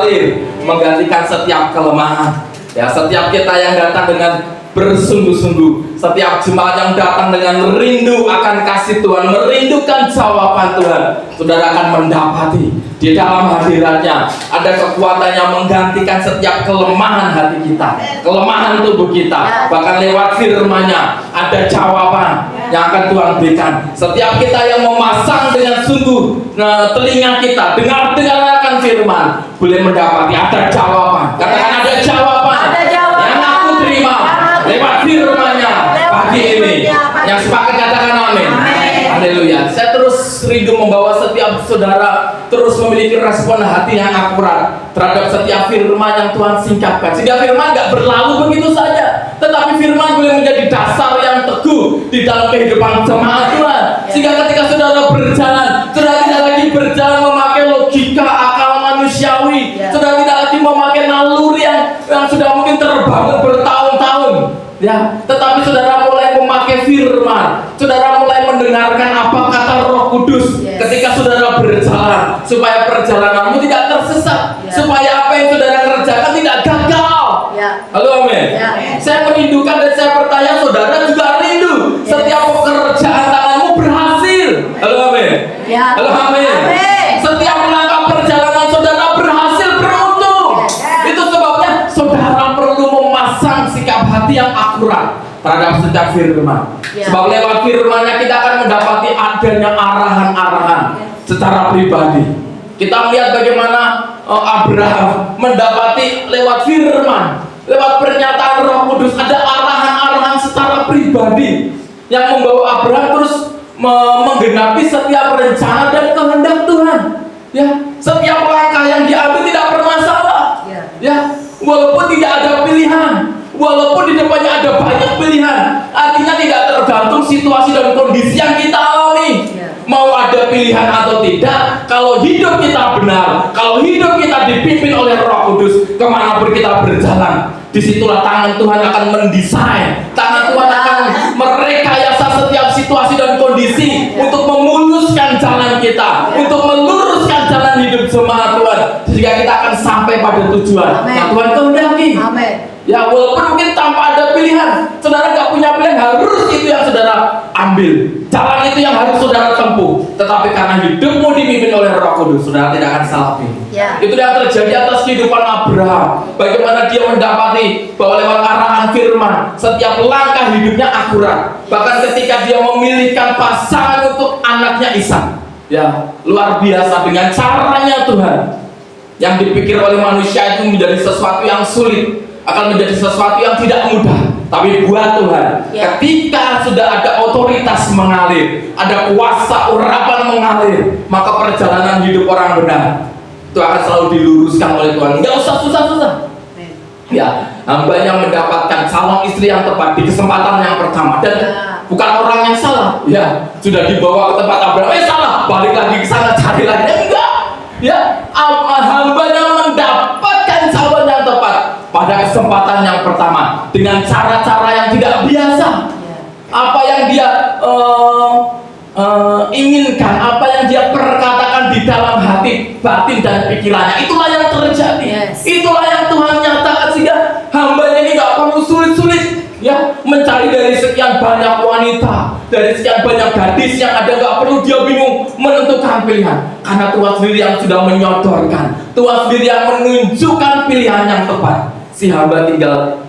mengalir, menggantikan setiap kelemahan. Ya, setiap kita yang datang dengan bersungguh-sungguh, setiap jemaat yang datang dengan rindu akan kasih Tuhan, merindukan jawaban Tuhan, saudara akan mendapati di dalam hadiratnya ada kekuatan yang menggantikan setiap kelemahan hati kita, kelemahan tubuh kita. Bahkan lewat firman-Nya ada jawaban yang akan Tuhan berikan. Setiap kita yang memasang dengan sungguh telinga kita dengar akan firman, boleh mendapati ada jawaban. Katakan ada jawaban. Yang aku terima lewat firman-Nya pagi ini. Yang sepakat katakan amin. Haleluya. Saya terus rindu membawa setiap saudara terus memiliki respon hati yang akurat terhadap setiap firman yang Tuhan singkapkan, sehingga firman gak berlalu begitu saja, tetapi firman boleh menjadi dasar yang teguh di dalam kehidupan jemaat Tuhan. Sehingga ketika saudara berjalan, saudara tidak lagi berjalan memakai logika akal manusiawi, saudara tidak lagi memakai naluri yang sudah mungkin terbangun bertahun-tahun, ya, tetapi saudara mulai memakai firman, saudara mulai mendengarkan apa kata Roh Kudus ketika saudara berjalan, supaya perjalananmu tidak tersesat, supaya apa yang saudara kerjakan tidak gagal. Halo, amin. Saya merindukan dan saya percaya saudara juga rindu setiap pekerjaan tanganmu berhasil. Halo, amin. Halo, amin. Setiap langkah perjalanan saudara berhasil, beruntung. Itu sebabnya saudara perlu memasang sikap hati yang akurat terhadap setiap firman. Sebab lewat firman-Nya kita akan mendapati adanya arahan-arahan secara pribadi. Kita melihat bagaimana Abraham mendapati lewat firman, lewat pernyataan Roh Kudus, ada arahan-arahan secara pribadi yang membawa Abraham terus menggenapi setiap rencana dan kehendak Tuhan. Ya, setiap langkah yang diambil tidak bermasalah. Ya, walaupun tidak ada pilihan, walaupun di depannya ada banyak pilihan, artinya tidak tergantung situasi dan kondisi yang kita alami. Mau ada pilihan atau tidak, kalau hidup kita benar, kalau hidup kita dipimpin oleh Roh Kudus, kemanapun kita berjalan, disitulah tangan Tuhan akan mendesain, tangan Tuhan akan merekayasa setiap situasi dan kondisi untuk memuluskan jalan kita, untuk meluruskan jalan hidup jemaat Tuhan, sehingga kita akan sampai pada tujuan yang Tuhan kehendaki. Ya, walaupun mungkin tanpa ada pilihan, saudara nggak punya pilihan, harus itu yang saudara ambil, jalan itu yang harus saudara tempuh. Tetapi karena hidupmu dipimpin oleh Roh Kudus, saudara tidak akan salah pilih. Itu yang terjadi atas kehidupan Abraham. Bagaimana dia mendapati bahwa lewat arahan firman, setiap langkah hidupnya akurat. Bahkan ketika dia memilihkan pasangan untuk anaknya Ishak, ya, luar biasa dengan caranya Tuhan. Yang dipikir oleh manusia itu menjadi sesuatu yang sulit, akan menjadi sesuatu yang tidak mudah, tapi buat Tuhan, ketika sudah ada otoritas mengalir, ada kuasa urapan mengalir, maka perjalanan hidup orang benar itu akan selalu diluruskan oleh Tuhan. Nggak usah susah-susah. Ya, hambanya mendapatkan calon istri yang tepat di kesempatan yang pertama, dan bukan orang yang salah. Ya, sudah dibawa ke tempat Abraham, salah, balik lagi ke sana cari lagi. Enggak. Ya, hambanya mendapatkan calon yang tepat pada kesempatan yang pertama dengan cara-cara yang tidak biasa. Apa yang dia inginkan, apa yang dia perkatakan di dalam hati, batin dan pikirannya, itulah yang terjadi. Itulah yang Tuhan nyatakan, sehingga hambanya ini gak perlu sulit-sulit, ya, mencari dari sekian banyak wanita, dari sekian banyak gadis yang ada, gak perlu dia bingung menentukan pilihan, karena Tuhan sendiri yang sudah menyodorkan, Tuhan sendiri yang menunjukkan pilihan yang tepat. Si hamba tinggal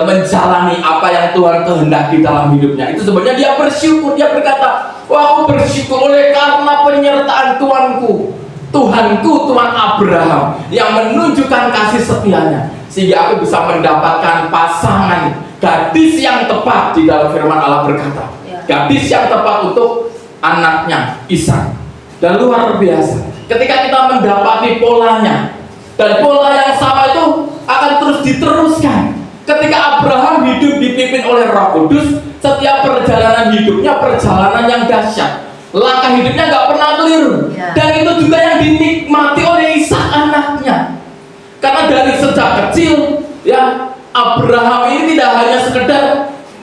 menjalani apa yang Tuhan kehendaki dalam hidupnya. Itu sebenarnya dia bersyukur, dia berkata, wah, aku bersyukur oleh karena penyertaan Tuhanku, Tuhan Abraham yang menunjukkan kasih setianya, sehingga aku bisa mendapatkan pasangan gadis yang tepat. Di dalam firman Allah berkata, gadis yang tepat untuk anaknya Ishak. Dan luar biasa ketika kita mendapati polanya, dan pola yang sama itu akan terus diteruskan. Ketika Abraham hidup dipimpin oleh Roh Kudus, setiap perjalanan hidupnya perjalanan yang dahsyat, langkah hidupnya nggak pernah keliru. Dan itu juga yang dinikmati oleh Ishak anaknya. Karena dari sejak kecil, ya, Abraham ini tidak hanya sekedar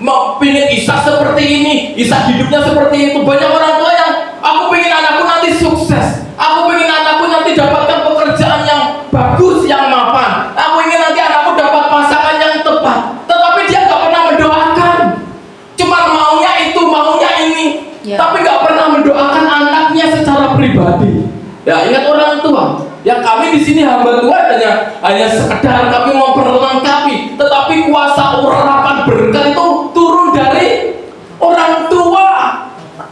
mau pingin Ishak seperti ini, Ishak hidupnya seperti itu. Banyak orang tua yang, aku pengen anakku nanti sukses, aku pengen anakku nanti dapatkan pekerjaan Ya, kami di sini hamba Tuhan hanya sekedar kami memperlengkapi, tetapi kuasa urapan berkat itu turun dari orang tua,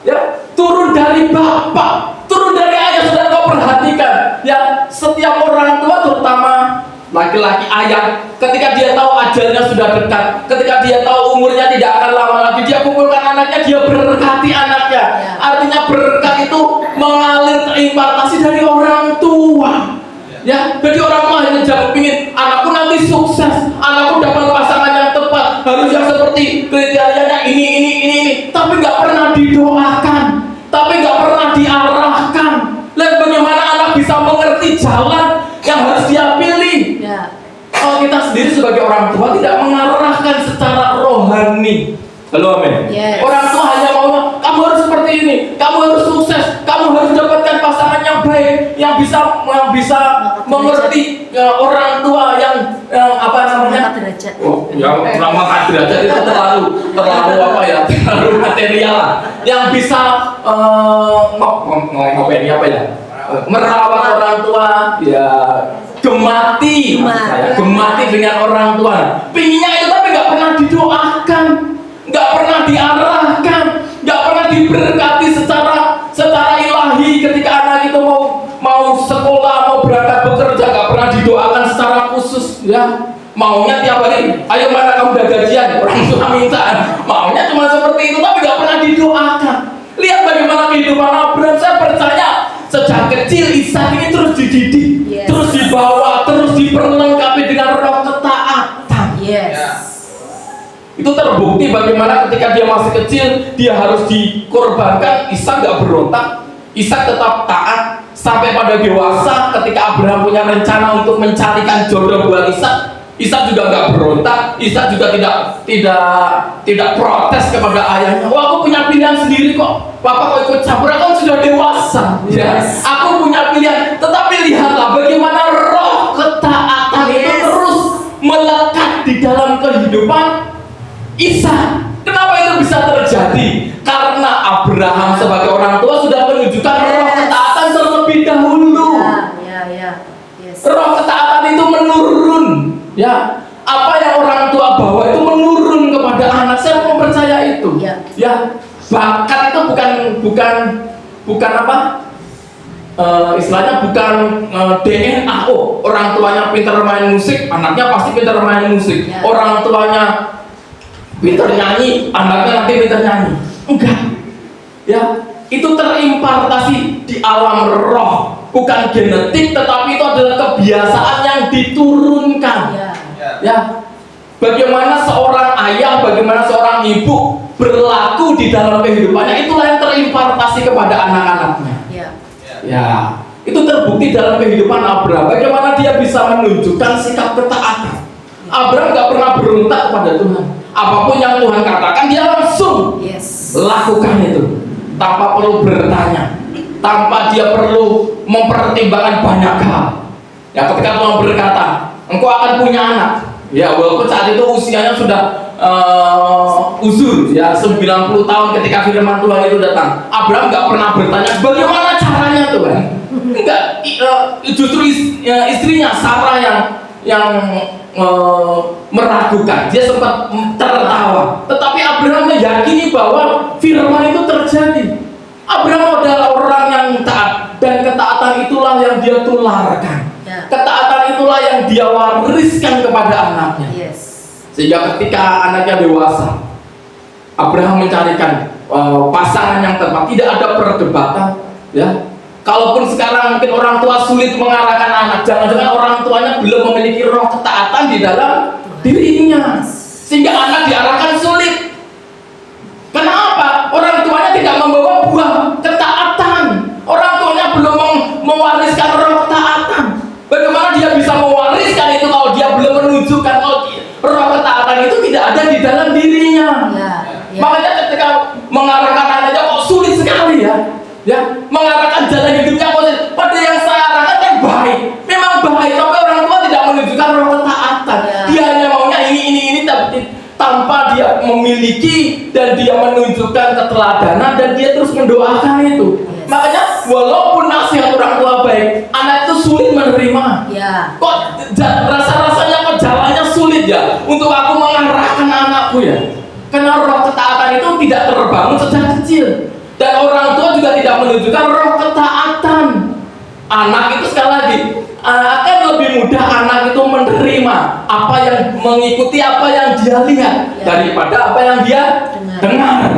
ya, turun dari bapak, turun dari ayah. Saudara, kau perhatikan, ya, setiap orang tua, terutama laki-laki ayah, ketika dia tahu ajalnya sudah dekat, ketika dia tahu umurnya tidak akan lama lagi, dia kumpulkan anaknya, dia berkati anaknya. Artinya berkat itu mengalir terimpartasi dari orang tua. Ya, jadi orang tua hanya jangan pingin anakku nanti sukses, anakku dapat pasangan yang tepat, harus yang seperti kriterianya ini, tapi nggak pernah didoakan, tapi nggak pernah diarahkan. Lihat bagaimana anak bisa mengerti jalan yang harus dia pilih. Kalau kita sendiri sebagai orang tua tidak mengarahkan secara rohani. Halo, amin. Yes. Orang tua hanya mau, kamu harus seperti ini, kamu harus sukses, kamu harus dapatkan pasangan yang baik, yang bisa mengerti orang tua yang apa namanya? Oh, yang nama derajat itu terlalu apa ya? Terlalu material lah. Yang bisa ngapain apa ya? Merawat orang tua, ya, gemati dengan orang tua. Pinginnya itu tapi nggak pernah didoakan, nggak pernah diarahkan, nggak pernah diberkati secara ilahi. Ketika anak itu mau sekolah, mau berangkat bekerja, nggak pernah didoakan secara khusus, ya. Maunya tiap hari, ayo mana kamu udah gajian, orang tua minta. Maunya cuma seperti itu, tapi nggak pernah didoakan. Lihat bagaimana kehidupan Abraham. Saya percaya sejak kecil Ishak ini terus dididik, terus dibawa, terus diperlengkapi dengan roh ketaatan. Itu terbukti bagaimana ketika dia masih kecil, dia harus dikorbankan. Ishak nggak berontak, Ishak tetap taat sampai pada dewasa. Ketika Abraham punya rencana untuk mencarikan jodoh buat Ishak, Ishak juga nggak berontak, Ishak juga tidak protes kepada ayahnya. Wah, aku punya pilihan sendiri kok, Papa kok ikut campur, aku sudah dewasa. Yes. Aku punya pilihan. Tetapi lihatlah bagaimana roh ketaatan itu terus melekat di dalam kehidupan Ishak. Kenapa itu bisa terjadi? Karena Abraham sebagai orang tua sudah menunjukkan roh ketaatan terlebih dahulu. Roh ketaatan itu menurun. Ya, apa yang orang tua bawa itu menurun kepada anak. Saya mempercaya itu. Ya, bakat itu bukan apa? Istilahnya bukan DNA. Oh, orang tuanya pintar main musik, anaknya pasti pintar main musik. Orang tuanya pintar nyanyi, anaknya nanti pintar nyanyi. Enggak. Ya, itu terimpartasi di alam roh, bukan genetik, tetapi itu adalah kebiasaan yang diturunkan. Ya, bagaimana seorang ayah, bagaimana seorang ibu berlaku di dalam kehidupannya, itulah yang terimpartasi kepada anak-anaknya. Ya, itu terbukti dalam kehidupan Abraham. Bagaimana dia bisa menunjukkan sikap ketaatan. Abraham gak pernah berontak kepada Tuhan. Apapun yang Tuhan katakan, dia langsung lakukan itu, tanpa perlu bertanya, tanpa dia perlu mempertimbangkan banyak hal. Ya, ketika Tuhan berkata, engkau akan punya anak. Ya, walaupun saat itu usianya sudah uzur, ya, 90 tahun ketika firman Tuhan itu datang. Abraham nggak pernah bertanya bagaimana caranya Tuhan. Enggak, justru istrinya Sarah yang meragukan. Dia sempat tertawa. Tetapi Abraham meyakini bahwa firman itu terjadi. Abraham adalah orang yang taat, dan ketaatan itulah yang dia tularkan. Ketaatan itulah yang dia wariskan kepada anaknya. Sehingga ketika anaknya dewasa, Abraham mencarikan pasangan yang tepat. Tidak ada perdebatan. Ya, kalaupun sekarang mungkin orang tua sulit mengarahkan anak, jangan-jangan orang tuanya belum memiliki roh ketaatan di dalam dirinya, sehingga anak diarahkan sulit. Kenapa? Orang tuanya tidak membawa buah ketaatan. Orang tuanya belum mewariskan roh ketaatan. Bagaimana dia bisa mewariskan itu kalau dia belum menunjukkan roh ketaatan itu tidak ada di dalam dirinya? Makanya ketika mengarahkan anaknya kok sulit sekali ya, mengarahkan jalan hidupnya pada yang saya arahkan kan baik, memang baik, tapi orang tua tidak menunjukkan roh ketaatan. Dia hanya maunya ini tanpa dia memiliki dan dia menunjukkan keteladanan dan dia terus mendoakan itu. Makanya walaupun nasihat orang tua baik, anak itu sulit menerima? Ya. Kok rasa-rasanya kok jalannya sulit ya untuk aku mengarahkan anakku ya? Karena roh ketaatan itu tidak terbangun sejak kecil, dan orang tua juga tidak menunjukkan roh ketaatan. Anak itu sekali lagi akan lebih mudah anak itu menerima apa yang mengikuti apa yang dia lihat daripada apa yang dia dengar.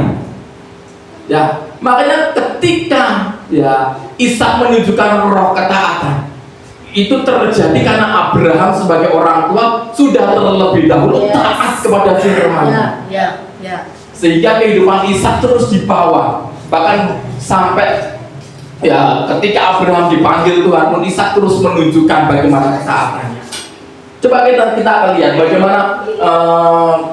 Ya, makanya ketika ya Ishak menunjukkan roh ketaatan, itu terjadi karena Abraham sebagai orang tua sudah terlebih dahulu taat kepada firman. Sehingga kehidupan Ishak terus dibawa, bahkan sampai ya ketika Abraham dipanggil Tuhan pun Ishak terus menunjukkan bagaimana ketaatannya. Coba kita akan lihat bagaimana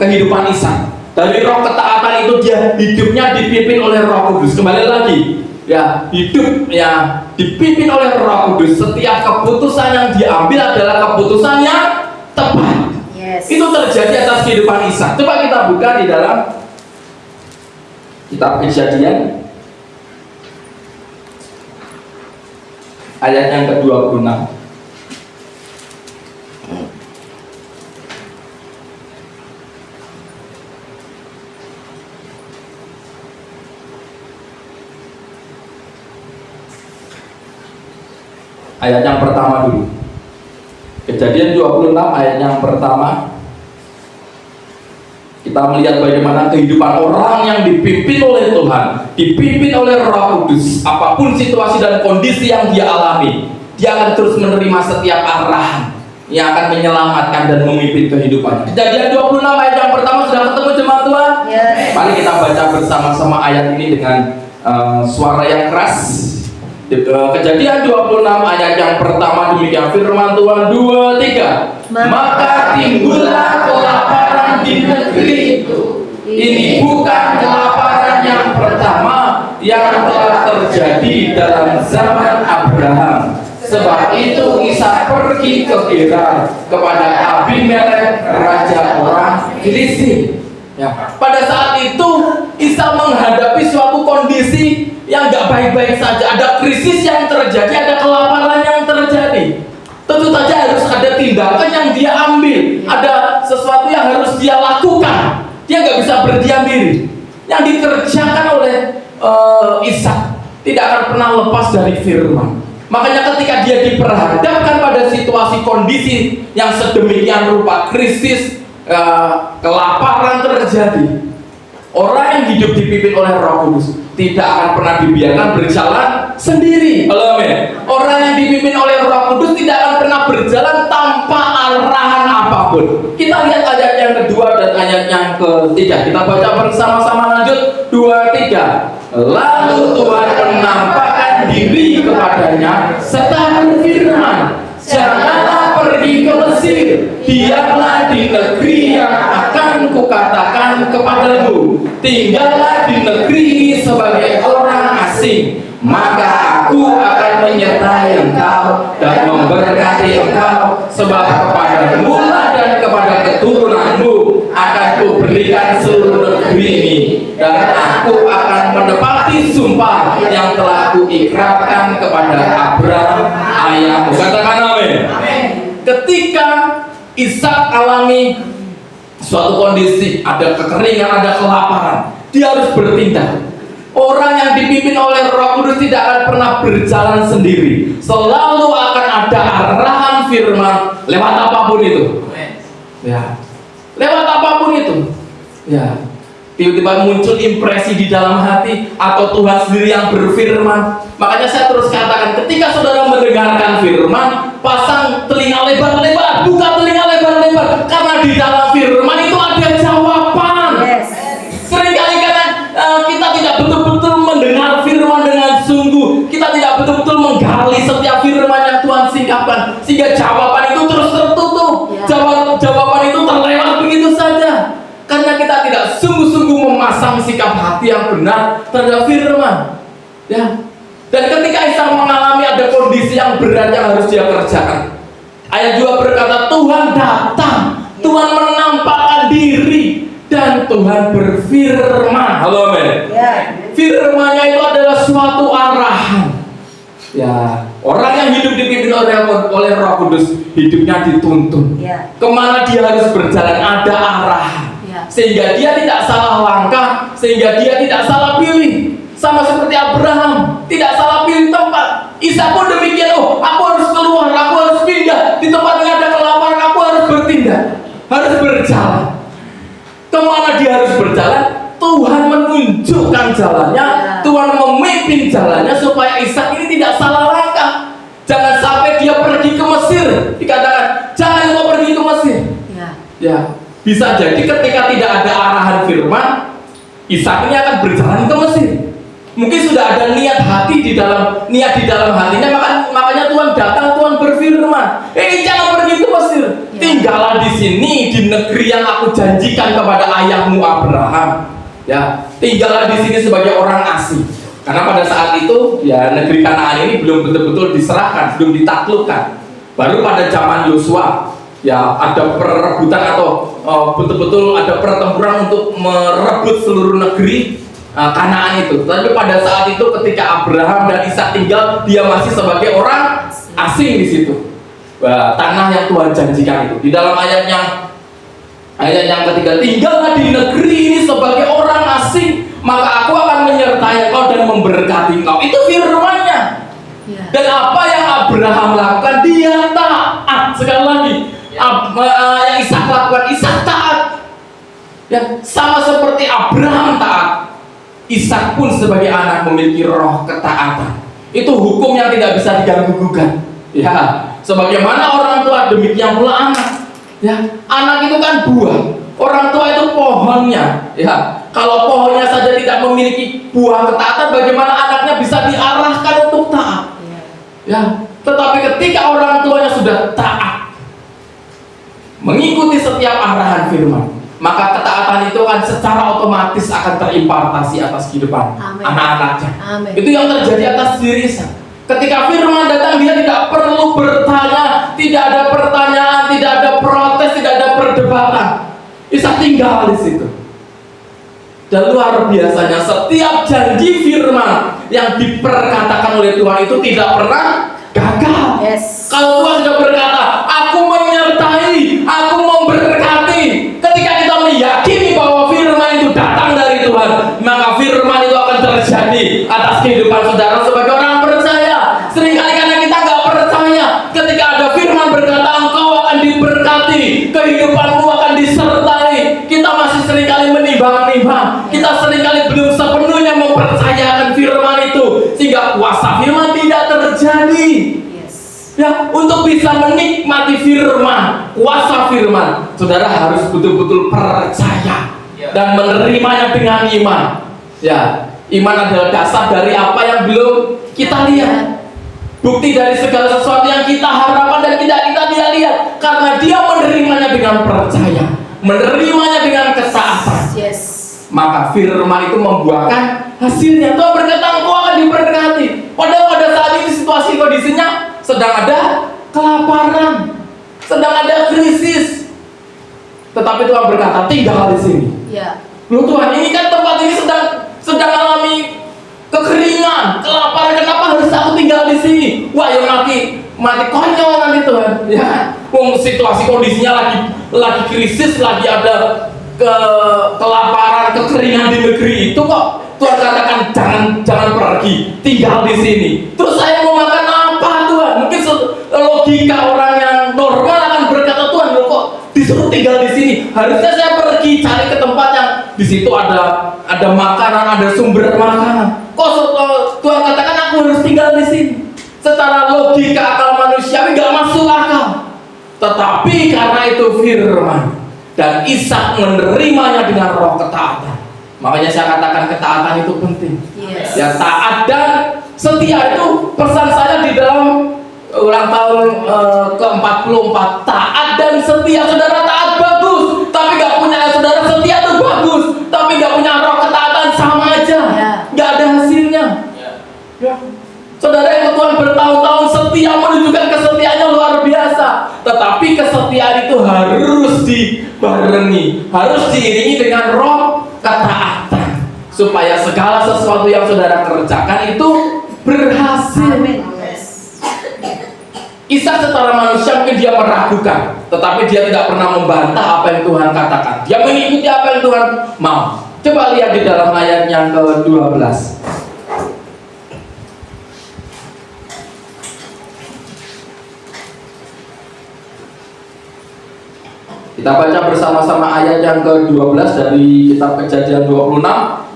kehidupan Ishak. Dari roh ketaatan itu dia hidupnya dipimpin oleh Roh Kudus. Kembali lagi, ya hidup ya dipimpin oleh Roh Kudus. Setiap keputusan yang diambil adalah keputusan yang tepat. Itu terjadi atas kehidupan Ishak. Coba kita buka di dalam kitab Kejadian ayat yang ke-26. Ayat yang pertama dulu. Kejadian 26 ayat yang pertama. Kita melihat bagaimana kehidupan orang yang dipimpin oleh Tuhan, dipimpin oleh Roh Kudus. Apapun situasi dan kondisi yang dia alami, dia akan terus menerima setiap arahan yang akan menyelamatkan dan memimpin kehidupannya. Kejadian 26 ayat yang pertama, sudah ketemu jemaat Tuhan? Mari kita baca bersama-sama ayat ini dengan suara yang keras. Kejadian 26 ayat yang pertama, demikian firman Tuhan. 2, 3. Maka timbullah kelaparan di negeri itu. Ini bukan kelaparan yang pertama yang telah terjadi dalam zaman Abraham. Sebab itu Ishak pergi ke Gerar kepada Abimelek raja orang Filistin. Ya. Pada saat itu Ishak menghadapi suatu kondisi yang gak baik-baik saja. Ada krisis yang terjadi, ada kelaparan yang terjadi. Tentu saja harus ada tindakan yang dia ambil, ada sesuatu yang harus dia lakukan. Dia gak bisa berdiam diri. Yang dikerjakan oleh Ishak tidak akan pernah lepas dari firman. Makanya ketika dia diperhadapkan pada situasi kondisi yang sedemikian rupa, krisis, kelaparan terjadi, orang yang hidup dipimpin oleh Roh Kudus tidak akan pernah dibiarkan berjalan sendiri. Amin. Orang yang dipimpin oleh Roh Kudus tidak akan pernah berjalan tanpa arahan apapun. Kita lihat ayat yang kedua dan ayat yang ketiga. Kita baca bersama-sama, lanjut. 2, 3. Lalu Tuhan menampakkan diri kepadanya serta berfirman, janganlah pergi ke Mesir, diamlah di negeri yang akan kukatakan kepadamu. Tinggallah di negeri ini sebagai orang asing, maka aku akan menyertai engkau dan memberkati engkau, sebab kepadamu dan kepada keturunanmu akan kuberikan seluruh negeri ini, dan aku akan menepati sumpah yang telah kuikrarkan kepada Abraham ayahmu. Katakan amin. Ketika Ishak alami suatu kondisi, ada kekeringan, ada kelaparan, dia harus bertindak. Orang yang dipimpin oleh Roh Kudus tidak akan pernah berjalan sendiri. Selalu akan ada arahan firman lewat apapun itu. Ya, lewat apapun itu. Ya, tiba-tiba muncul impresi di dalam hati atau Tuhan sendiri yang berfirman. Makanya saya terus katakan, ketika saudara mendengarkan firman, pasang telinga lebar-lebar, buka telinga lebar-lebar, karena di dalam firman itu ada jawaban. Seringkali karena kita tidak betul-betul mendengar firman dengan sungguh, kita tidak betul-betul menggali setiap firman yang Tuhan singkapkan, sehingga jawaban itu terus tertutup. Jawaban itu terlewat begitu saja, karena kita tidak sungguh-sungguh memasang sikap hati yang benar terhadap firman. Ya. Dan ketika Ishak mengalami ada kondisi yang berat yang harus dia kerjakan, ayat 2 berkata, Tuhan datang, Tuhan menampakkan diri, dan Tuhan berfirman. Halo, amin. Firman-Nya itu adalah suatu arahan. Ya, Orang yang hidup dipimpin oleh Roh Kudus, hidupnya dituntun. Kemana dia harus berjalan, ada arahan. Sehingga dia tidak salah langkah, sehingga dia tidak salah pilih. Sama seperti Abraham, tidak salah pilih tempat. Ishak pun demikian, aku harus keluar, aku harus pindah. Di tempat yang ada kelaparan, aku harus bertindak, harus berjalan. Kemana dia harus berjalan? Tuhan menunjukkan jalannya, Tuhan memimpin jalannya supaya Ishak ini tidak salah langkah. Jangan sampai dia pergi ke Mesir. Dikatakan, jangan kau pergi ke Mesir. Bisa jadi ketika tidak ada arahan firman, Ishak ini akan berjalan ke Mesir. Mungkin sudah ada niat di dalam hatinya, makanya Tuhan datang, Tuhan berfirman, jangan pergi ke Mesir. Tinggallah di sini, di negeri yang aku janjikan kepada ayahmu Abraham. Tinggallah di sini sebagai orang asing. Karena pada saat itu negeri Kanaan ini belum betul-betul diserahkan, belum ditaklukkan. Baru pada zaman Yosua ada perebutan atau betul-betul ada pertempuran untuk merebut seluruh negeri Kanaan itu. Tapi pada saat itu ketika Abraham dan Ishak tinggal, dia masih sebagai orang asing di situ. Tanah yang Tuhan janjikan itu. Di dalam ayat yang ketiga, tinggallah di negeri ini sebagai orang asing, maka aku akan menyertai engkau dan memberkati engkau. Itu firman-Nya. Dan apa yang Abraham lakukan, dia taat. Sekali lagi, yang Ishak lakukan, Ishak taat. Sama seperti Abraham taat, Ishak pun sebagai anak memiliki roh ketaatan. Itu hukum yang tidak bisa diganggu-gugat. Sebagaimana orang tua, demikian pula anak. Anak itu kan buah. Orang tua itu pohonnya. Kalau pohonnya saja tidak memiliki buah ketaatan, bagaimana anaknya bisa diarahkan untuk taat? Tetapi ketika orang tuanya sudah taat, mengikuti setiap arahan firman, maka ketaatan itu kan secara otomatis akan terimpartasi atas kehidupan anak-anaknya. Itu yang terjadi atas diri Ishak. Ketika firman datang, dia tidak perlu bertanya, tidak ada pertanyaan, tidak ada protes, tidak ada perdebatan. Ishak tinggal di situ. Dan luar biasanya, setiap janji firman yang diperkatakan oleh Tuhan itu tidak pernah gagal. Kalau Tuhan sudah berkata, aku menyertai, aku memberkati, ketika kita meyakini bahwa firman itu datang dari Tuhan, maka firman itu akan terjadi atas kehidupan saudara sebagai orang percaya. Seringkali karena kita nggak percaya, ketika ada firman berkata engkau akan diberkati, kehidupanmu akan disertai, kita masih seringkali menimbang-nimbang, kita seringkali belum sepenuhnya mempercayakan firman itu, sehingga kuasa firman tidak terjadi. Untuk bisa menikmati firman, kuasa firman, saudara harus betul-betul percaya dan menerimanya dengan iman. Iman adalah dasar dari apa yang belum kita lihat, bukti dari segala sesuatu yang kita harapkan dan tidak kita lihat, karena dia menerimanya dengan percaya, menerimanya dengan ketaatan. Maka firman itu membuahkan hasilnya. Tuhan berkata engkau akan diberkati. Padahal pada saat ini situasi kondisinya sedang ada kelaparan, sedang ada krisis, tetapi Tuhan berkata tinggal di sini. Loh Tuhan, ini kan tempat ini sedang alami kekeringan, kelaparan, kenapa harus aku tinggal di sini? Wah, yang mati konyol nanti Tuhan. Situasi kondisinya lagi krisis, lagi ada kelaparan, kekeringan di negeri itu kok Tuhan katakan jangan pergi, tinggal di sini. Terus saya mau makan apa Tuhan? Mungkin logika orang yang normal akan berkata, Tuhan loh kok disuruh tinggal di sini? Harusnya saya pergi cari ke tempat yang di situ ada makanan, ada sumber makanan. Kok Tuhan katakan aku harus tinggal di sini? Secara logika akal manusiawi nggak masuk akal. Tetapi karena itu firman dan Ishak menerimanya dengan roh ketaatan. Makanya saya katakan ketaatan itu penting. Taat dan setia itu pesan saya di dalam ulang tahun ke-44. Taat dan setia. Saudara taat bagus, tapi gak punya saudara setia itu bagus, tapi gak punya roh ketaatan sama aja, gak ada hasilnya. Saudara yang Tuhan bertahun-tahun setia, menunjukkan kesetiaannya luar biasa, tetapi kesetiaan itu harus dibarengi, harus diiringi dengan roh ketaatan, supaya segala sesuatu yang saudara kerjakan itu berhasil. Ishak secara manusia mungkin dia meragukan, tetapi dia tidak pernah membantah apa yang Tuhan katakan. Dia mengikuti apa yang Tuhan mau. Coba lihat di dalam ayat yang ke-12. Kita baca bersama-sama ayat yang ke-12 dari kitab Kejadian 26.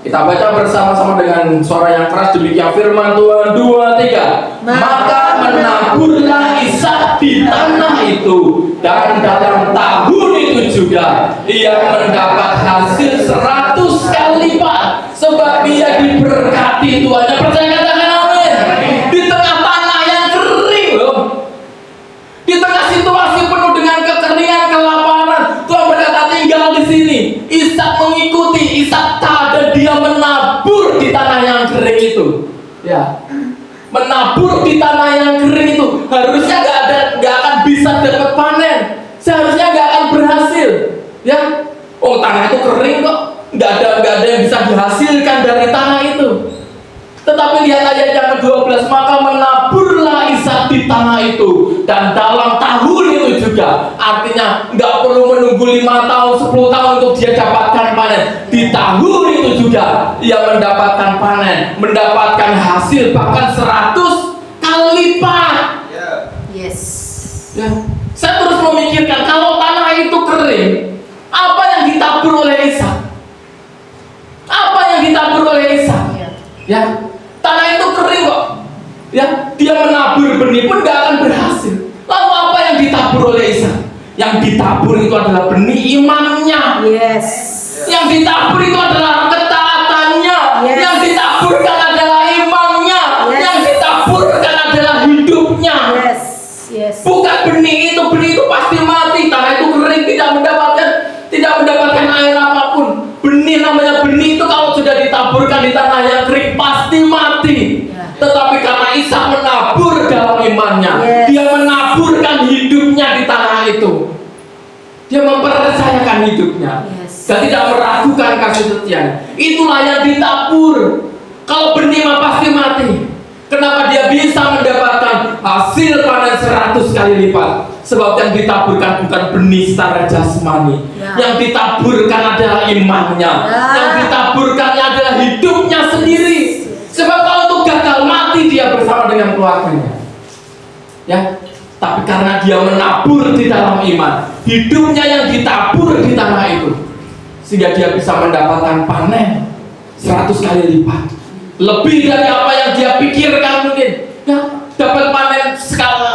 Kita baca bersama-sama dengan suara yang keras, demikian firman Tuhan. 2, 3. Maka menaburlah Ishak di tanah itu, dan dalam tahun itu juga ia mendapat hasil 100 kali lipat, sebab ia diberkati Tuhannya. Percaya katakan amin. Di tengah tanah yang kering loh, di tengah situasi penuh dengan kekeringan, kelaparan, Tuhan berkata tinggal di sini. Ishak mengikuti, Ishak taat, dan dia menabur di tanah yang kering itu. Ya, menabur di tanah yang kering itu harusnya nggak akan bisa dapat panen, seharusnya nggak akan berhasil. Ya, oh tanah itu kering kok, nggak ada yang bisa dihasilkan dari tanah itu. Tetapi lihat ayat yang ke-12, maka menaburlah Ishak di tanah itu, dan dalam tahun itu juga, artinya nggak perlu menunggu 5 tahun, 10 tahun untuk dia dapatkan panen. Di tahun itu juga ia mendapatkan panen, mendapatkan hasil bahkan 100 kali lipat. Yes. Ya. Saya terus memikirkan, kalau tanah itu kering, apa yang ditabur oleh Ishak? Apa yang ditabur oleh Ishak? Ya, tanah itu kering kok. Ya, dia menabur benih pun gak akan berhasil. Lalu apa yang ditabur oleh Ishak? Yang ditabur itu adalah benih imannya. Yes. Yang ditabur itu adalah ketaatannya. Yes. Yang ditaburkan adalah imannya. Yes. Yang ditaburkan adalah hidupnya. Yes. Yes. Bukan benih itu pasti mati. Tanah itu kering, tidak mendapatkan air apapun. Benih, namanya benih itu kalau sudah ditaburkan di tanah yang kering pasti mati. Tetapi karena Ishak menabur dalam imannya, dia menaburkan hidupnya di tanah itu. Dia mempercayakan hidupnya dan tidak meragukan kasih setia. Itulah yang ditabur. Kalau benih mah pasti mati. Kenapa dia bisa mendapatkan hasil panen 100 kali lipat? Sebab yang ditaburkan bukan benih secara jasmani. Yang ditaburkan adalah imannya. Yang ditaburkan adalah hidupnya sendiri. Sebab kalau itu gagal, mati dia bersama dengan keluarganya. Ya, tapi karena dia menabur di dalam iman, hidupnya yang ditabur di tanah itu, sehingga dia bisa mendapatkan panen 100 kali lipat. Lebih dari apa yang dia pikirkan mungkin. Ya, dapat panen sekali,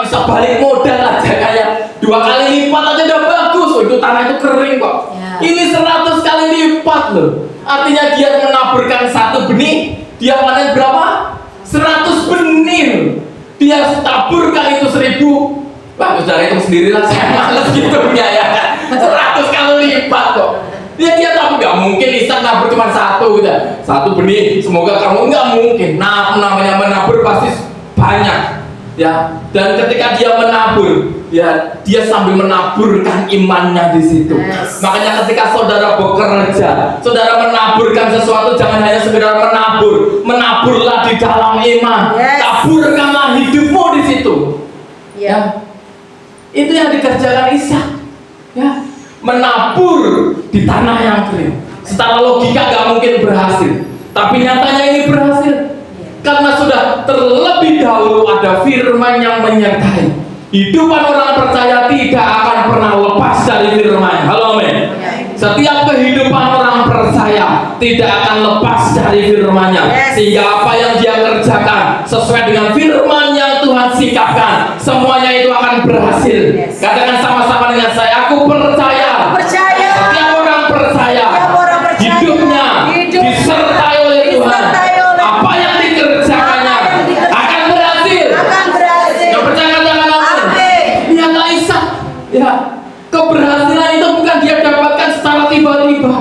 bisa balik modal aja kayak 2 kali lipat aja udah bagus. Oh, itu tanah itu kering kok. Ini 100 kali lipat loh. Artinya dia menaburkan 1 benih, dia panen berapa? 100 benih. Dia taburkan itu 1000. Wah, saudara itu sendirilah, saya males gitunya ya. 100 kali lipat kok. Dia tapi nggak mungkin Ishak nabur cuma 1 udah 1 benih, semoga kamu, nggak mungkin. Nah, namanya menabur pasti banyak. Ya, dan ketika dia menabur, ya dia sambil menaburkan imannya di situ. Makanya ketika saudara bekerja, saudara menaburkan sesuatu, jangan hanya sekedar menabur, menaburlah di dalam iman. Taburkanlah hidupmu di situ. Ya, itu yang dikerjakan Ishak. Ya, menabur di tanah yang kering. Secara logika nggak mungkin berhasil, tapi nyatanya ini berhasil. Karena sudah terlebih dahulu ada firman yang menyertai. Hidupan orang percaya tidak akan pernah lepas dari firman. Halo, amin. Setiap kehidupan orang percaya tidak akan lepas dari firman-Nya. Sehingga apa yang dia kerjakan sesuai dengan firman yang Tuhan sikapkan, semuanya itu akan berhasil. Katakan sama-sama dengan saya, aku percaya. Setiap orang percaya, hidupnya disertai oleh Tuhan. Apa yang dikerjakannya akan berhasil. Yang percaya katakan amin. Lihatlah Ishak. Ya, keberhasilan itu bukan dia dapatkan secara tiba-tiba.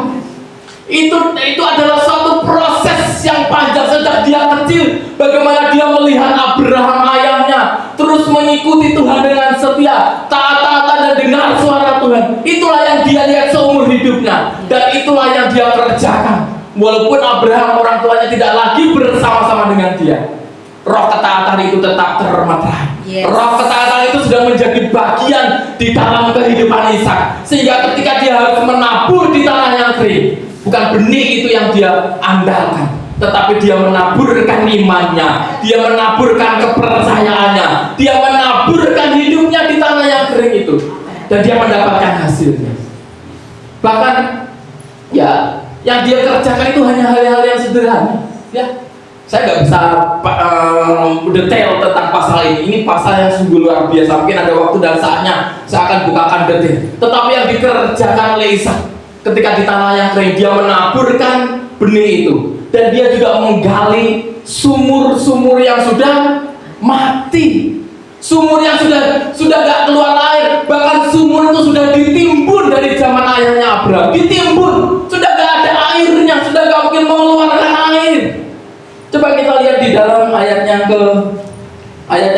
Itu adalah suatu proses yang panjang sejak dia kecil. Bagaimana dia melihat Abraham ayahnya terus mengikuti Tuhan dengan setia, taat-taatan dan dengar suara Tuhan. Itulah yang dia lihat seumur hidupnya, dan itulah yang dia kerjakan. Walaupun Abraham orang tuanya tidak lagi bersama-sama dengan dia, roh ketaatan itu tetap termeterai. Yes. Roh ketaatan itu sudah menjadi bagian di dalam kehidupan Ishak, sehingga ketika dia harus menabur di tanah yang kering, bukan benih itu yang dia andalkan, tetapi dia menaburkan imannya, dia menaburkan kepercayaannya, dia menaburkan hidupnya di tanah yang kering itu, dan dia mendapatkan hasilnya. Bahkan ya yang dia kerjakan itu hanya hal-hal yang sederhana. Ya, saya nggak bisa detail tentang pasal ini. Ini pasal yang sungguh luar biasa. Mungkin ada waktu dan saatnya saya akan bukakan detail. Tetapi yang dikerjakan oleh Ishak ketika di tanah yang kering, dia menaburkan benih itu, dan dia juga menggali sumur-sumur yang sudah mati, sumur yang sudah gak keluar air. Bahkan sumur itu sudah ditimbun dari zaman ayahnya Abraham, ditimbun, sudah gak ada airnya, sudah gak mungkin mengeluarkan air. Coba kita lihat di dalam ayat yang ke-15. Ayat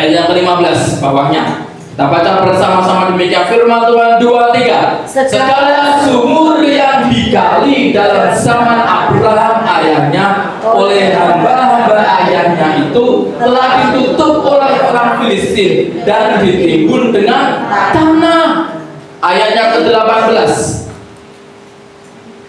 yang ke-15 bawahnya. Kita baca bersama-sama demikian firman Tuhan 2-3. Segala sumur yang digali dalam zaman Abraham ayahnya oleh hamba-hamba ayahnya itu telah ditutup oleh orang Filistin dan ditimbun dengan tanah. Ayatnya ke-18.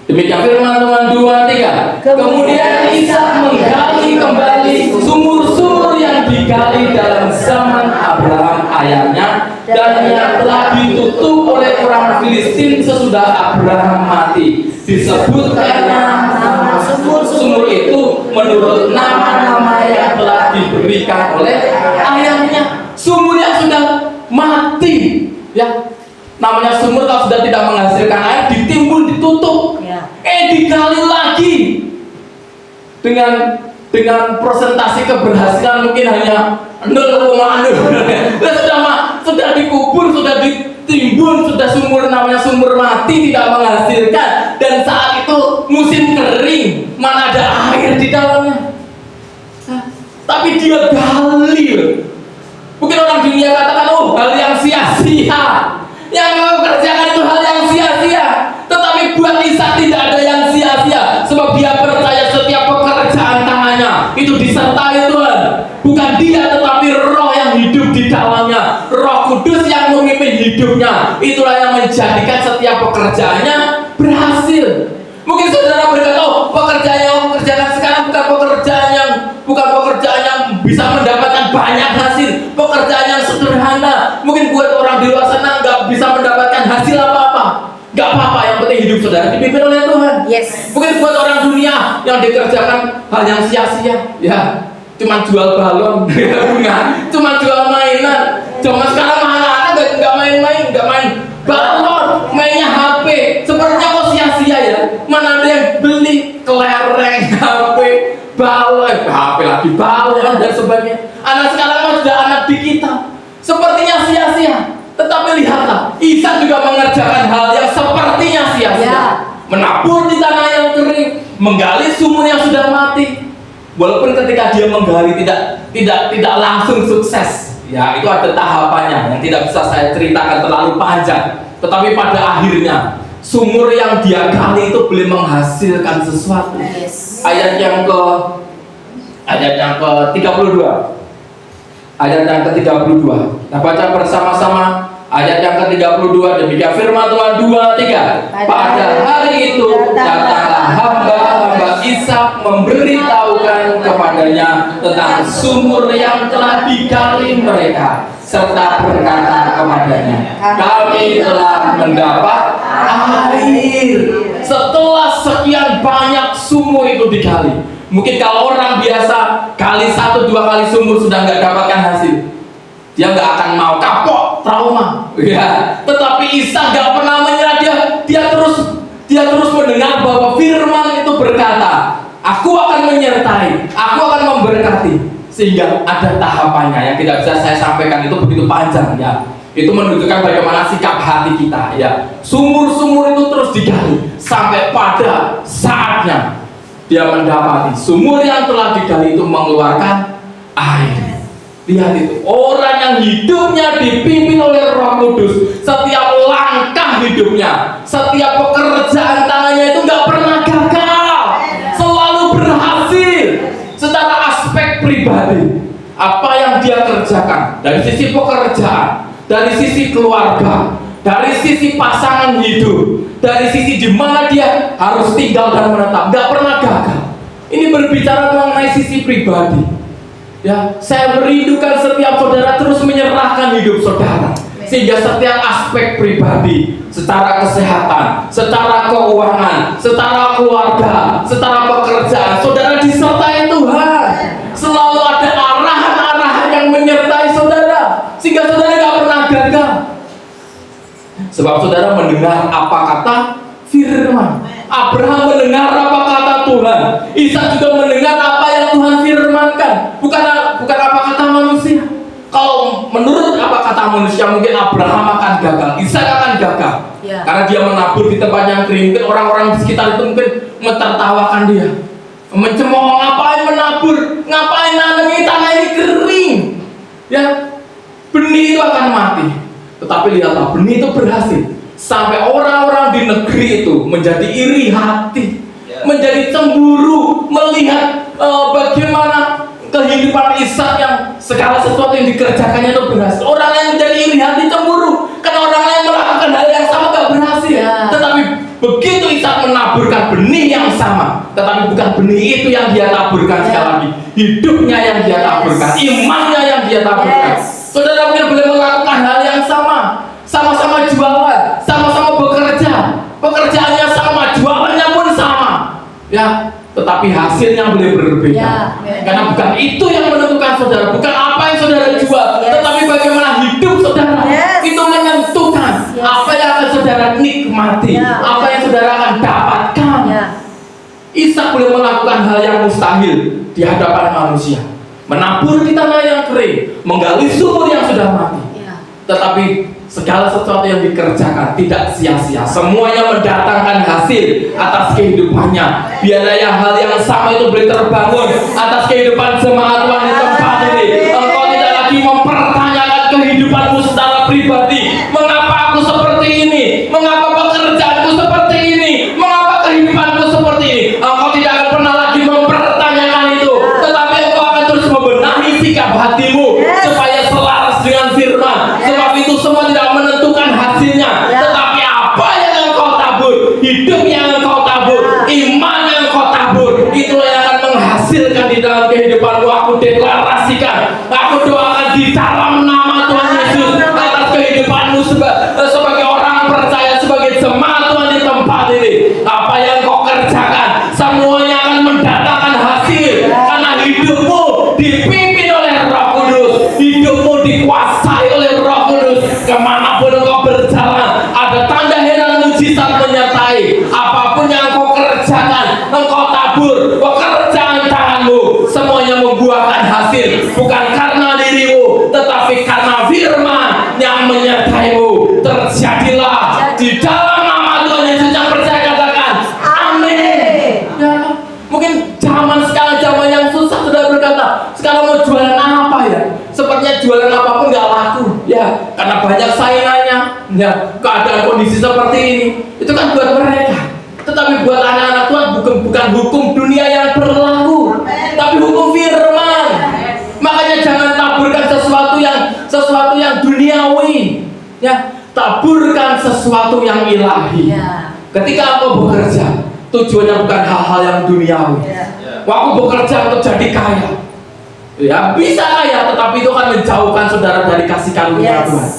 Demikian firman Tuhan 2-3. Kemudian Ishak menggali kembali sumur-sumur yang digali dalam zaman Abraham ayahnya, dan yang telah ditutup oleh orang Filistin sesudah Abraham mati. Disebutkannya nama sumur itu menurut nama-nama yang telah diberikan oleh ayahnya. Sumur yang sudah mati, ya, namanya sumur kalau sudah tidak menghasilkan air, ditimbun, ditutup, digali lagi dengan persentase keberhasilan mungkin hanya 0,0. Sudah dikubur, sudah ditimbun, sudah namanya sumur mati, tidak menghasilkan, dan saat itu musim kering, mana ada air di dalamnya. Tapi dia gali. Mungkin orang dunia katakan, oh, hal yang sia-sia, yang mau kerjakan itu hal yang sia-sia. Tetapi buat Ishak tidak ada yang sia-sia, sebab dia percaya setiap pekerjaan tangannya itu disertai Tuhan. Bukan dia, tetapi roh yang hidup di dalamnya, Roh Kudus yang memimpin hidupnya. Itulah yang menjadikan setiap pekerjaannya berhasil. Mungkin saudara berkata, oh, pekerjaan yang kerjakan sekarang bukan pekerjaan yang bisa mendapatkan banyak hasil, pekerjaan yang sederhana. Mungkin buat orang di luar sana nggak bisa mendapatkan hasil apa-apa. Gak apa-apa, yang penting hidup saudara dipimpin oleh Tuhan. Yes. Mungkin buat orang dunia yang dikerjakan hal yang sia-sia, ya, cuma jual balon, cuma jual mainan. Cuma sekarang anak-anak nggak main balon, mainnya HP. Sepertinya kok sia-sia ya. Mana ada yang beli kelereng, HP, balon, HP lagi balon dan sebagainya. Anak sekarang sudah anak di kita, sepertinya sia-sia. Tetapi lihatlah, Ishak juga mengerjakan hal yang sepertinya sia-sia. Menabur di tanah yang kering, menggali sumur yang sudah mati. Walaupun ketika dia menggali tidak langsung sukses, ya, itu ada tahapannya yang tidak bisa saya ceritakan terlalu panjang. Tetapi pada akhirnya sumur yang dia gali itu boleh menghasilkan sesuatu. Yes. Ayat yang ke-32. Ayat yang ke-32. Kita baca bersama-sama ayat yang ke-32. Demikian firman Tuhan 2-3. Pada hari itu datanglah hamba-hamba Ishak memberitahukan kepadanya tentang sumur yang telah digali mereka, serta berkata kepadanya, kami telah mendapat air. Setelah sekian banyak sumur itu digali, mungkin kalau orang biasa kali 1-2 kali sumur sudah nggak dapatkan hasil, dia nggak akan mau, kapok, trauma, ya. Tetapi Ishak nggak pernah menyerah. Dia terus mendengar bahwa firman itu berkata, aku akan menyertai, aku akan memberkati, sehingga ada tahapannya yang tidak bisa saya sampaikan, itu begitu panjang, ya. Itu menunjukkan bagaimana sikap hati kita, ya. Sumur-sumur itu terus digali sampai pada saatnya dia mendapati sumur yang telah digali itu mengeluarkan air. Lihat itu, orang yang hidupnya dipimpin oleh Roh Kudus, setiap langkah hidupnya, setiap pekerjaan tangannya itu nggak pernah gagal, selalu berhasil. pribadi, apa yang dia kerjakan dari sisi pekerjaan, dari sisi keluarga, dari sisi pasangan hidup, dari sisi di mana dia harus tinggal dan menetap, nggak pernah gagal. Ini berbicara mengenai sisi pribadi. Ya, saya merindukan setiap saudara terus menyerahkan hidup saudara, sehingga setiap aspek pribadi, secara kesehatan, secara keuangan, secara keluarga, secara pekerjaan, saudara disertai Tuhan. Selalu ada arahan-arahan yang menyertai saudara, sehingga saudara nggak pernah gagal. Sebab saudara mendengar apa kata firman. Abraham mendengar apa kata Tuhan. Ishak juga mendengar apa yang Tuhan firmankan, bukan apa kata manusia. Kalau menurut apa kata manusia, mungkin Abraham akan gagal, Ishak akan gagal, karena dia menabur di tempat yang kering. Mungkin orang-orang di sekitar itu mungkin mentertawakan dia, mencemooh, ngapain menabur, ngapain nanami, tanah ini kering. Ya, benih itu akan mati. Tetapi lihatlah, benih itu berhasil. Sampai orang-orang di negeri itu menjadi iri hati, menjadi cemburu melihat bagaimana kehidupan Ishak yang segala sesuatu yang dikerjakannya itu berhasil. Orang yang menjadi iri hati, cemburu, karena orang lain melakukan hal yang sama gak berhasil. Tetapi begitu Ishak menaburkan benih yang sama, tetapi bukan benih itu yang dia taburkan sekali lagi, hidupnya yang dia taburkan, imannya yang dia taburkan. Saudara mungkin boleh melakukan hal yang sama, sama-sama jualan, sama-sama bekerja, pekerjaannya sama, jualannya pun sama, ya, tetapi hasilnya boleh berbeda. Karena bukan itu yang menentukan saudara, bukan apa yang saudara jual, tetapi bagaimana hidup saudara. Itu menentukan apa yang akan saudara nikmati, apa yang saudara akan dapatkan. Ishak boleh melakukan hal yang mustahil di hadapan manusia, menabur di tanah yang kering, menggali sumur yang sudah mati. Tetapi segala sesuatu yang dikerjakan tidak sia-sia, semuanya mendatangkan hasil atas kehidupannya. Biarlah hal yang sama itu boleh terbangun atas kehidupan jemaat Tuhan di tempat ini. Engkau tidak lagi mempertanyakan kehidupanmu secara pribadi. Mengapa aku seperti ini? Mengapa pekerjaanku seperti ini? Mengapa kehidupanku seperti ini? Engkau tidak akan pernah lagi mempertanyakan itu, tetapi engkau akan terus membenahi sikap hatimu supaya selaras dengan firman. Sebab itu semua tidak menentukan hasilnya, tetapi apa yang engkau tabur, hidup yang engkau tabur, iman yang engkau tabur, itulah yang akan menghasilkan di dalam kehidupanmu. Aku deklarasikan, aku doakan di dalam nama Tuhan Yesus atas kehidupanmu sebagai orang percaya, sebagai jemaat Tuhan di tempat ini. Apa yang kau kerjakan semuanya akan mendatangkan hasil, karena hidupmu dipimpin oleh Roh Kudus, hidupmu dikuasai oleh Roh Kudus. Kemanapun engkau berjalan, ada tanda heran mujizat menyertai. Apapun yang engkau kerjakan, engkau tabur, pekerjaan tanganmu semuanya membuahkan hasil, bukan karena dirimu, tetapi karena firman yang menyertaimu. Terjadilah di dalam nama Tuhan Yesus. Yang percaya katakan amin. Ya, mungkin zaman sekarang zaman yang susah, sudah berkata sekarang mau jualan apa ya? Sepertinya jualan apapun nggak laku, ya, karena banyak saingannya, ya, keadaan kondisi seperti ini. Itu kan buat mereka, tetapi buat anak-anak Tuhan bukan hukum dunia yang berlaku, tapi hukum firman. Makanya jangan taburkan sesuatu yang duniawi, ya, taburkan sesuatu yang ilahi. Ketika aku bekerja, tujuannya bukan hal-hal yang duniawi. Aku bekerja untuk jadi kaya, ya, bisa kaya, tetapi itu kan menjauhkan saudara dari kasih karunia Tuhan.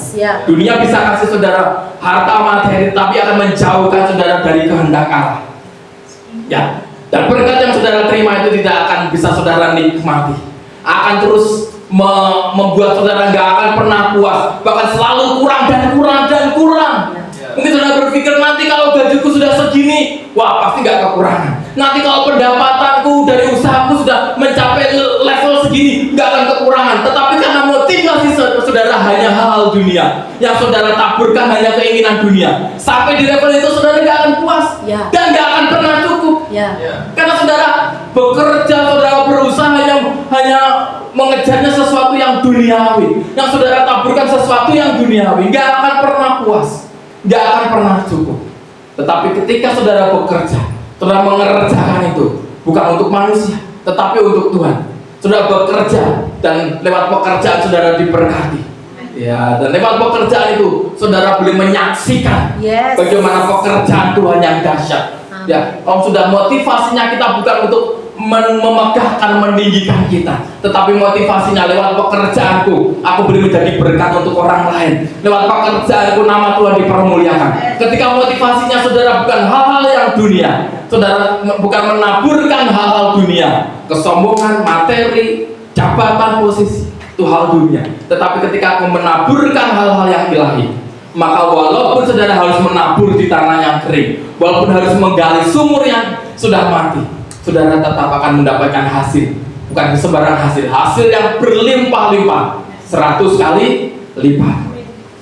Dunia bisa kasih saudara harta materi, tapi akan menjauhkan saudara dari kehendak Allah. Ya, dan berkat yang saudara terima itu tidak akan bisa saudara nikmati, akan terus membuat saudara nggak akan pernah puas, bahkan selalu kurang dan kurang dan kurang. Mungkin saudara berpikir, nanti kalau gajiku sudah segini, wah pasti nggak kekurangan. Nanti kalau pendapatanku dari usahaku sudah mencapai level segini, nggak akan kekurangan. Tetapi karena motivasi saudara hanya hal-hal dunia, yang saudara taburkan hanya keinginan dunia, sampai di level itu saudara nggak akan puas, dan nggak akan pernah cukup. Karena saudara bekerja, saudara berusaha hanya mengejarnya sesuatu yang duniawi, yang saudara taburkan sesuatu yang duniawi, nggak akan pernah puas, nggak akan pernah cukup. Tetapi ketika saudara bekerja, saudara mengerjakan itu bukan untuk manusia, tetapi untuk Tuhan. saudara bekerja dan lewat pekerjaan saudara diberkati. Ya, dan lewat pekerjaan itu saudara boleh menyaksikan Yes. bagaimana pekerjaan Tuhan yang dahsyat. Ya, kalau sudah motivasinya kita bukan untuk memegahkan, meninggikan kita, tetapi motivasinya lewat pekerjaanku, aku boleh menjadi berkat untuk orang lain. Lewat pekerjaanku nama Tuhan dipermuliakan. Ketika motivasinya saudara bukan hal-hal yang dunia, saudara bukan menaburkan hal-hal dunia, kesombongan, materi, jabatan, posisi, itu hal dunia. Tetapi ketika aku menaburkan hal-hal yang ilahi, maka walaupun saudara harus menabur di tanah yang kering, walaupun harus menggali sumur yang sudah mati, saudara tetap akan mendapatkan hasil. Bukan sembarang hasil, hasil yang berlimpah-limpah, 100 kali lipat.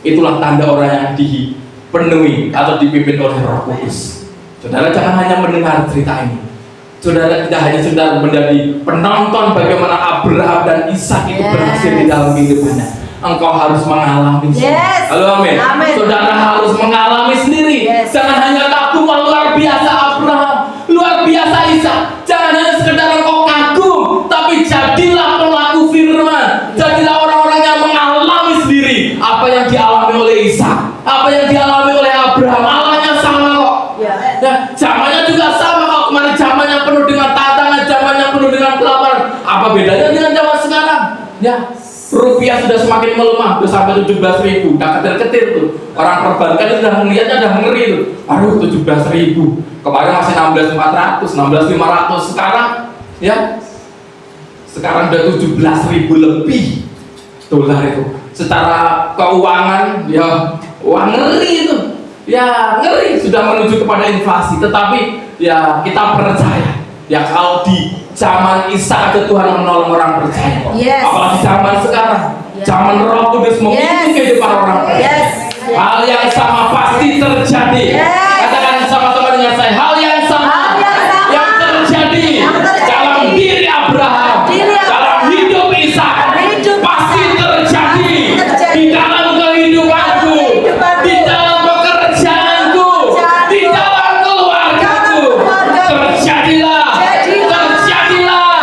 Itulah tanda orang yang dipenuhi atau dipimpin oleh Roh Kudus. Saudara jangan hanya mendengar cerita ini, saudara tidak hanya sekedar menjadi penonton bagaimana Abraham dan Ishak itu berhasil di dalam kehidupannya. Engkau harus mengalami. Yes. Halo, amin. Amin. Saudara harus mengalami sendiri. Yes. Jangan hanya kagum luar biasa Abraham, luar biasa Ishak. Jangan hanya sekedar engkau kagum, tapi jadilah pelaku firman. Jadilah orang-orang yang mengalami sendiri apa yang dialami oleh Ishak, apa yang dialami oleh Abraham. Allahnya sama kok. Ya. Ya, zamannya juga sama kok. Kemarin zamannya penuh dengan tantangan, zamannya penuh dengan kelaparan. Apa bedanya dengan zaman sekarang? Ya, rupiah sudah semakin melemah, sudah sampai 17.000. Udah ketir-ketir tuh. Orang perbankan sudah melihatnya, udah ngeri tuh. Aduh, 17.000. Kemarin masih 16.400, 16.500. Sekarang, ya, sekarang udah 17.000 lebih dolar itu. Secara keuangan, ya, wah ngeri itu. Ya ngeri, sudah menuju kepada inflasi. Tetapi ya kita percaya, ya kalau di zaman Isa ada Tuhan menolong orang percaya. Yes. Apalagi zaman sekarang, Yes. zaman Roh Kudus memimpin kehidupan orang percaya. Yes. Hal yang sama pasti terjadi. Yes. Katakan sama-sama dengan saya, hal yang sama, Hal yang sama. yang terjadi Yang terjadi. dalam diri Abraham, Diri Abraham. dalam hidup Ishak, Hidup pasti Ishak. terjadi Terjadi. di dalam kehidupanku, Kehidupanku. di dalam pekerjaanku, di dalam keluargaku. Terjadilah, terjadilah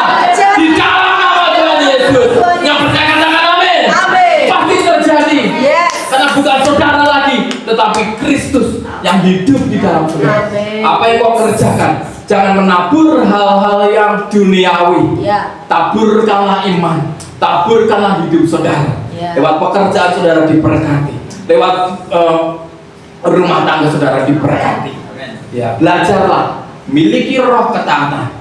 di dalam nama Tuhan Yesus. Yang percaya katakan amin. Amin. Pasti terjadi. Yes. Karena bukan saudara lagi, tetapi Kristus yang hidup di dalam saudara. Amin. Apa yang kau kerjakan? Jangan menabur hal-hal yang duniawi. Ya. Taburkanlah iman, taburkanlah hidup saudara. Ya. Lewat pekerjaan saudara diberkati, lewat rumah tangga saudara diberkati. Ya, belajarlah, miliki roh ketaatan.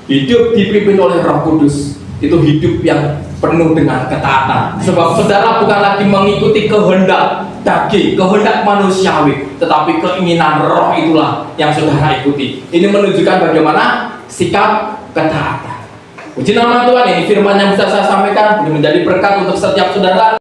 Hidup dipimpin oleh Roh Kudus itu hidup yang penuh dengan ketaatan. Sebab saudara bukan lagi mengikuti kehendak daging, kehendak manusiawi, tetapi keinginan roh itulah yang saudara ikuti. Ini menunjukkan bagaimana sikap ketaatan. Puji nama Tuhan, ini firman yang bisa saya sampaikan, ini menjadi berkat untuk setiap saudara.